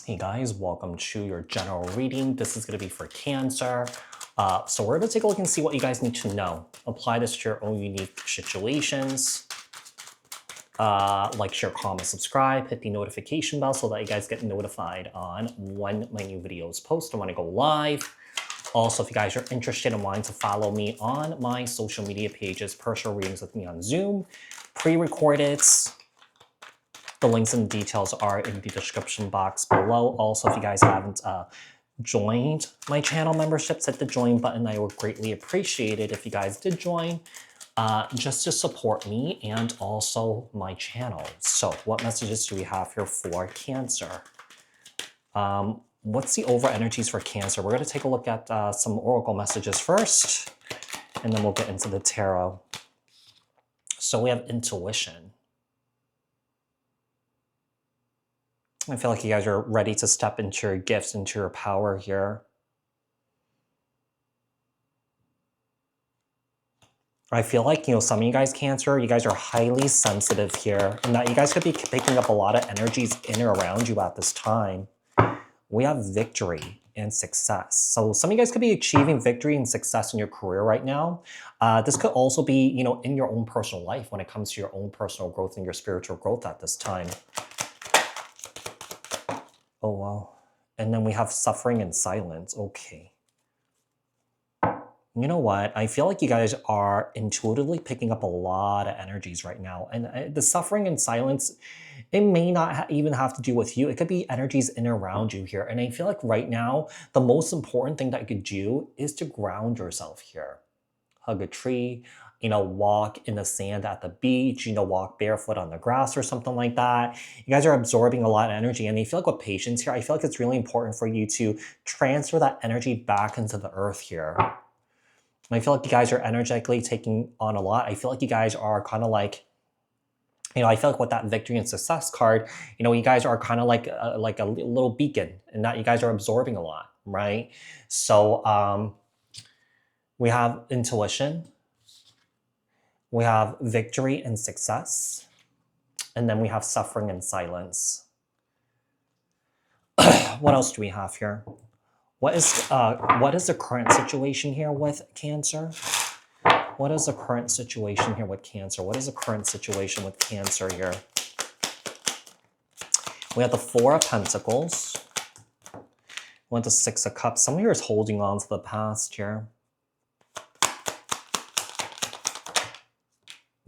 Hey guys, welcome to your general reading. This is going to be for Cancer. So we're going to take a look and see what you guys need to know. Apply this to your own unique situations. Like, share, comment, subscribe, hit the notification bell so that you guys get notified on when my new videos post and when I go live. Also, if you guys are interested in wanting to follow me on my social media pages, personal readings with me on Zoom, pre-recorded. The links and details are in the description box below. Also, if you guys haven't joined my channel memberships, hit the join button. I would greatly appreciate it if you guys did join, just to support me and also my channel. So what messages do we have here for Cancer? What's the over energies for Cancer? We're going to take a look at some oracle messages first, and then we'll get into the tarot. So we have intuition. I feel like you guys are ready to step into your gifts, into your power here. I feel like, some of you guys, Cancer, you guys are highly sensitive here, and that you guys could be picking up a lot of energies in and around you at this time. We have victory and success. So some of you guys could be achieving victory and success in your career right now. This could also be, in your own personal life when it comes to your own personal growth and your spiritual growth at this time. Oh, wow. And then we have suffering and silence. Okay. You know what? I feel like you guys are intuitively picking up a lot of energies right now. And the suffering and silence, it may not even have to do with you. It could be energies in and around you here. And I feel like right now, the most important thing that you could do is to ground yourself here. Hug a tree, walk in the sand at the beach, walk barefoot on the grass or something like that. You guys are absorbing a lot of energy. And I feel like with patience here, I feel like it's really important for you to transfer that energy back into the earth here. I feel like you guys are energetically taking on a lot. I feel like you guys are kind of like, I feel like with that victory and success card, you guys are kind of like a little beacon, and that you guys are absorbing a lot, right? So we have intuition. We have victory and success, and then we have suffering and silence. What else do we have here? What is the current situation here with Cancer? What is the current situation here with Cancer? What is the current situation with Cancer here? We have the Four of Pentacles. We have the Six of Cups. Some of you is holding on to the past here.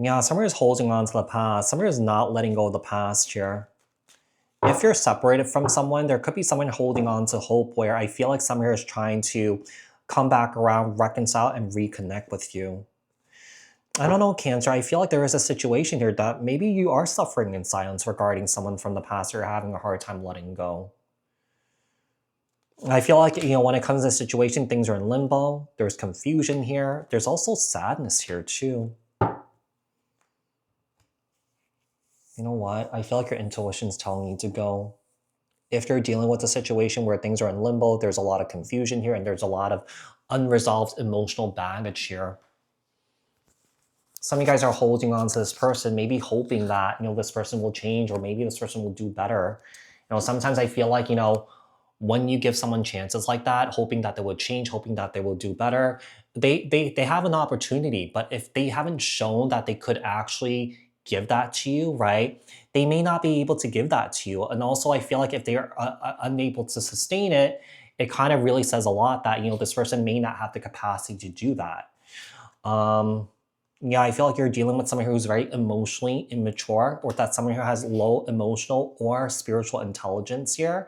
Yeah, somebody is holding on to the past. Somebody is not letting go of the past here. If you're separated from someone, there could be someone holding on to hope where I feel like somebody is trying to come back around, reconcile, and reconnect with you. I don't know, Cancer. I feel like there is a situation here that maybe you are suffering in silence regarding someone from the past, or you're having a hard time letting go. I feel like, when it comes to this situation, things are in limbo. There's confusion here. There's also sadness here too. You know what? I feel like your intuition's telling you to go. If you're dealing with a situation where things are in limbo, there's a lot of confusion here, and there's a lot of unresolved emotional baggage here. Some of you guys are holding on to this person, maybe hoping that, this person will change, or maybe this person will do better. Sometimes I feel like, when you give someone chances like that, hoping that they will change, hoping that they will do better, they have an opportunity. But if they haven't shown that they could actually give that to you, right, they may not be able to give that to you. And also, I feel like if they are unable to sustain it, it kind of really says a lot that, this person may not have the capacity to do that. Yeah, I feel like you're dealing with someone who's very emotionally immature, or that's someone who has low emotional or spiritual intelligence here.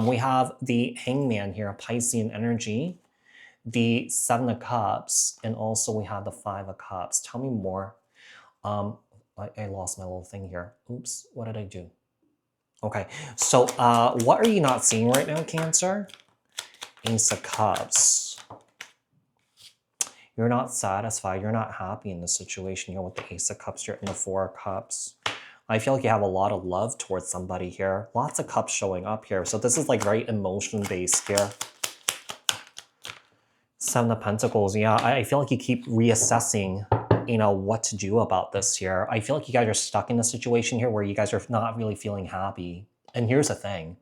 We have the Hangman here, Piscean energy, the Seven of Cups, and also we have the Five of Cups. Tell me more. I lost my little thing here. Oops, what did I do? Okay, so what are you not seeing right now, Cancer? Ace of Cups. You're not satisfied. You're not happy in this situation here with the Ace of Cups. You're in the Four of Cups. I feel like you have a lot of love towards somebody here. Lots of cups showing up here. So this is like very emotion based here. Seven of Pentacles. Yeah, I feel like you keep reassessing what to do about this here. I feel like you guys are stuck in a situation here where you guys are not really feeling happy. And here's the thing.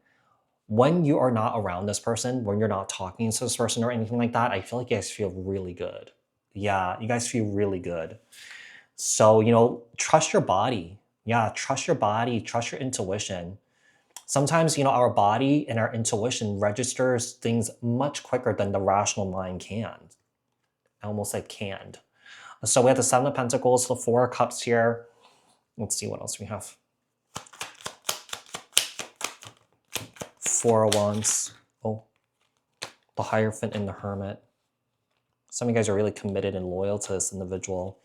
when you are not around this person, when you're not talking to this person or anything like that, I feel like you guys feel really good. Yeah, you guys feel really good. So, you know, trust your body. Yeah, trust your body, trust your intuition. Sometimes, you know, our body and our intuition registers things much quicker than the rational mind can. I almost said canned. So we have the Seven of Pentacles, the Four of Cups here. Let's see what else we have. Four of Wands. Oh, the Hierophant and the Hermit. Some of you guys are really committed and loyal to this individual.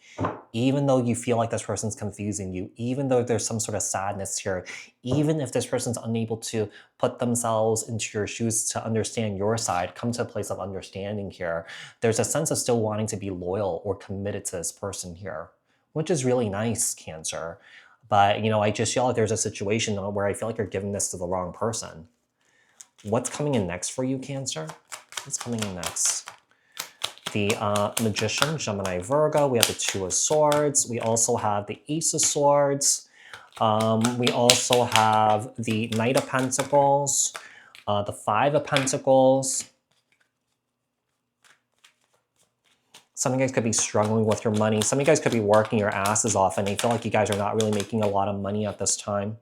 Even though you feel like this person's confusing you, even though there's some sort of sadness here, even if this person's unable to put themselves into your shoes to understand your side, come to a place of understanding here, there's a sense of still wanting to be loyal or committed to this person here, which is really nice, Cancer. But, you know, I just feel like there's a situation where I feel like you're giving this to the wrong person. What's coming in next for you, Cancer? What's coming in next? The Magician, Gemini, Virgo. We have the Two of Swords. We also have the Ace of Swords. We also have the Knight of Pentacles, the Five of Pentacles. Some of you guys could be struggling with your money. Some of you guys could be working your asses off and you feel like you guys are not really making a lot of money at this time.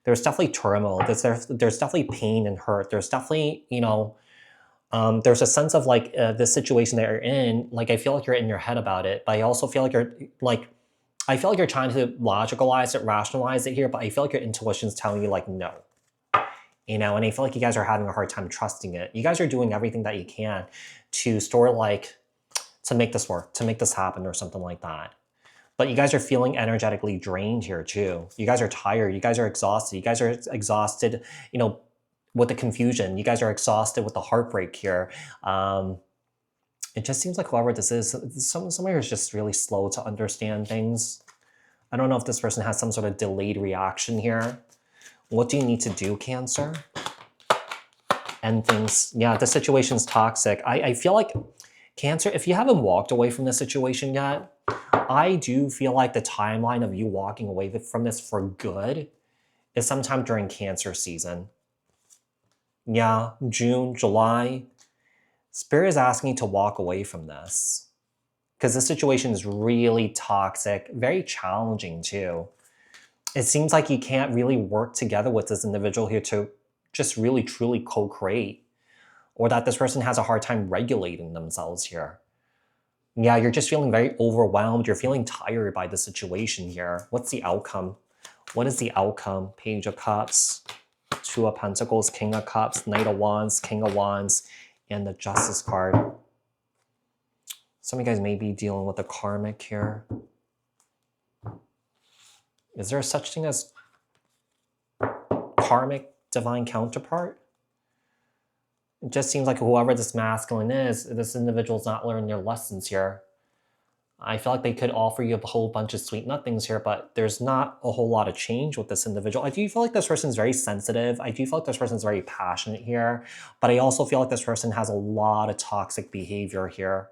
There's definitely turmoil. There's definitely pain and hurt. There's definitely, you know, there's a sense of like the situation that you're in, like I feel like you're in your head about it, but I also feel like I feel like you're trying to logicalize it, rationalize it here, but I feel like your intuition's telling you like, no, you know, and I feel like you guys are having a hard time trusting it. You guys are doing everything that you can to to make this work, to make this happen or something like that. But you guys are feeling energetically drained here too. You guys are tired. You guys are exhausted. You guys are exhausted, you know, with the confusion. You guys are exhausted with the heartbreak here. It just seems like whoever this is, somebody who's just really slow to understand things. I don't know if this person has some sort of delayed reaction here. What do you need to do, Cancer? End things. Yeah, the situation's toxic. I feel like, Cancer, if you haven't walked away from this situation yet, I do feel like the timeline of you walking away from this for good is sometime during Cancer season. Yeah, June, July. Spirit is asking you to walk away from this because this situation is really toxic, very challenging too. It seems like you can't really work together with this individual here to just really truly co-create, or that this person has a hard time regulating themselves here. Yeah, you're just feeling very overwhelmed. You're feeling tired by the situation here. What's the outcome? What is the outcome? Page of Cups, Two of Pentacles, King of Cups, Knight of Wands, King of Wands, and the Justice card. Some of you guys may be dealing with a karmic here. Is there such thing as karmic divine counterpart? It just seems like whoever this masculine is, this individual's not learning their lessons here. I feel like they could offer you a whole bunch of sweet nothings here, but there's not a whole lot of change with this individual. I do feel like this person's very sensitive. I do feel like this person's very passionate here, but I also feel like this person has a lot of toxic behavior here.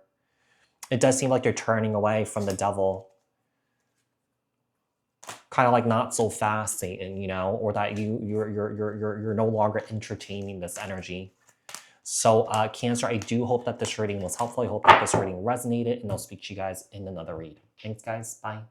It does seem like you're turning away from the devil. Kind of like not so fast, Satan, you know, or that you're no longer entertaining this energy. So Cancer, I do hope that this reading was helpful. I hope that this reading resonated, and I'll speak to you guys in another read. Thanks, guys. Bye.